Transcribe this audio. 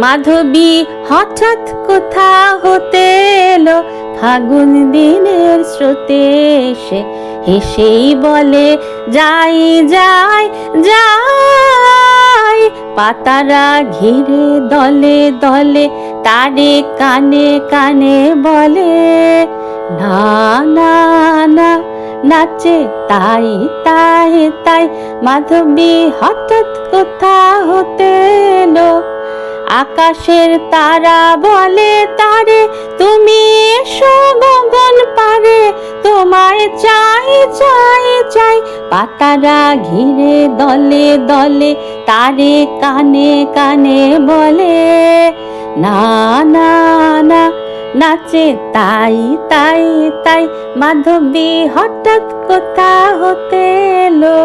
মাধবী হঠাৎ কোথা হতে এলো, ফাগুন দিনের স্রোতে এসে হেসেই বলে যাই যাই যাই। পাতারা ঘিরে দলে দলে তারে কানে কানে বলে, না না না নাচে তাই তাই তাই। মাধবী হঠাৎ কোথা হতে এলো, আকাশের তারা বলে তারে, তুমি এসো গগন পারে, তোমায় চাই চাই চাই। পাতারা ঘিরে দলে দলে তারে কানে কানে বলে, না না না নাচে তাই তাই তাই। মাধবী হঠাৎ কোথা হতে এলো।